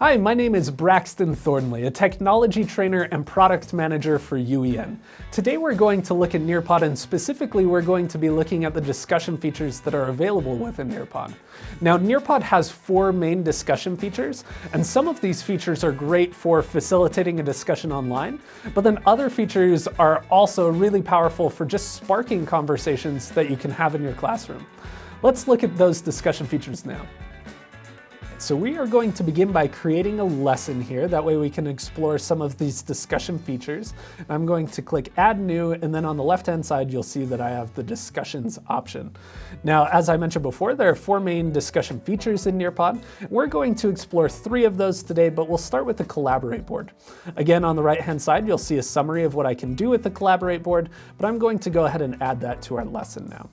Hi, my name is Braxton Thornley, a technology trainer and product manager for UEN. Today we're going to look at Nearpod, and specifically we're going to be looking at the discussion features that are available within Nearpod. Now, Nearpod has 4 main discussion features, and some of these features are great for facilitating a discussion online, but then other features are also really powerful for just sparking conversations that you can have in your classroom. Let's look at those discussion features now. So we are going to begin by creating a lesson here. That way we can explore some of these discussion features. I'm going to click Add New, and then on the left-hand side, you'll see that I have the Discussions option. Now, as I mentioned before, there are 4 main discussion features in Nearpod. We're going to explore 3 of those today, but we'll start with the Collaborate board. Again, on the right-hand side, you'll see a summary of what I can do with the Collaborate board, but I'm going to go ahead and add that to our lesson now.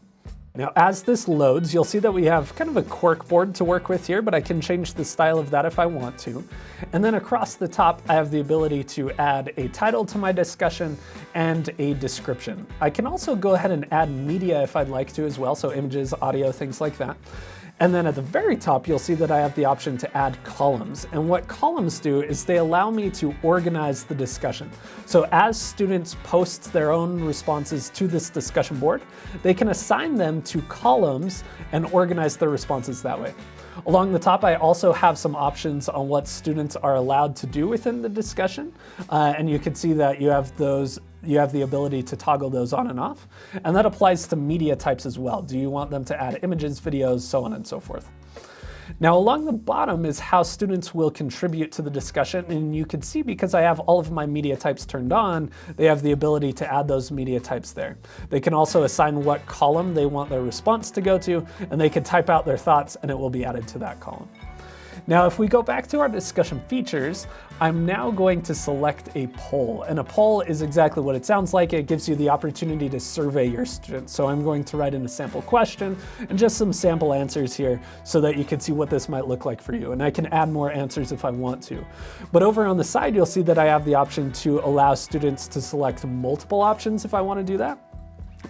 Now, as this loads, you'll see that we have kind of a cork board to work with here, but I can change the style of that if I want to. And then across the top, I have the ability to add a title to my discussion and a description. I can also go ahead and add media if I'd like to as well, so images, audio, things like that. And then at the very top, you'll see that I have the option to add columns. And what columns do is they allow me to organize the discussion. So as students post their own responses to this discussion board, they can assign them to columns and organize their responses that way. Along the top, I also have some options on what students are allowed to do within the discussion. And you can see that you have the ability to toggle those on and off. And that applies to media types as well. Do you want them to add images, videos, so on and so forth? Now, along the bottom is how students will contribute to the discussion. And you can see, because I have all of my media types turned on, they have the ability to add those media types there. They can also assign what column they want their response to go to, and they can type out their thoughts and it will be added to that column. Now, if we go back to our discussion features, I'm now going to select a poll. And a poll is exactly what it sounds like. It gives you the opportunity to survey your students. So I'm going to write in a sample question and just some sample answers here so that you can see what this might look like for you. And I can add more answers if I want to. But over on the side, you'll see that I have the option to allow students to select multiple options if I want to do that.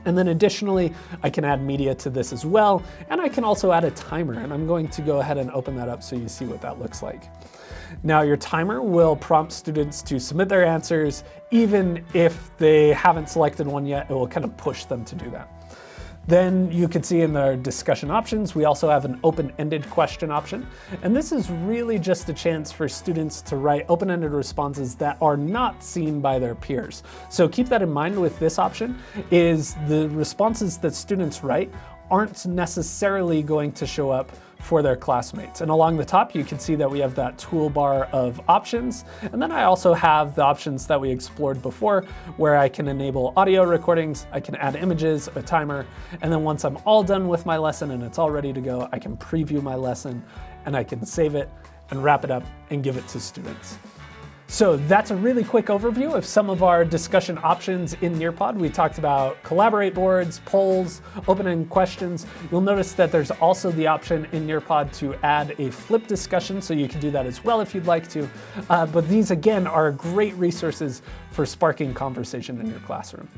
And then additionally, I can add media to this as well, and I can also add a timer, and I'm going to go ahead and open that up so you see what that looks like. Now, your timer will prompt students to submit their answers. Even if they haven't selected one yet, it will kind of push them to do that. Then you can see in the discussion options, we also have an open-ended question option. And this is really just a chance for students to write open-ended responses that are not seen by their peers. So keep that in mind with this option, is the responses that students write aren't necessarily going to show up for their classmates. And along the top, you can see that we have that toolbar of options. And then I also have the options that we explored before, where I can enable audio recordings, I can add images, a timer, and then once I'm all done with my lesson and it's all ready to go, I can preview my lesson and I can save it and wrap it up and give it to students. So that's a really quick overview of some of our discussion options in Nearpod. We talked about collaborate boards, polls, open-ended questions. You'll notice that there's also the option in Nearpod to add a flip discussion, so you can do that as well if you'd like to. But these, again, are great resources for sparking conversation in your classroom.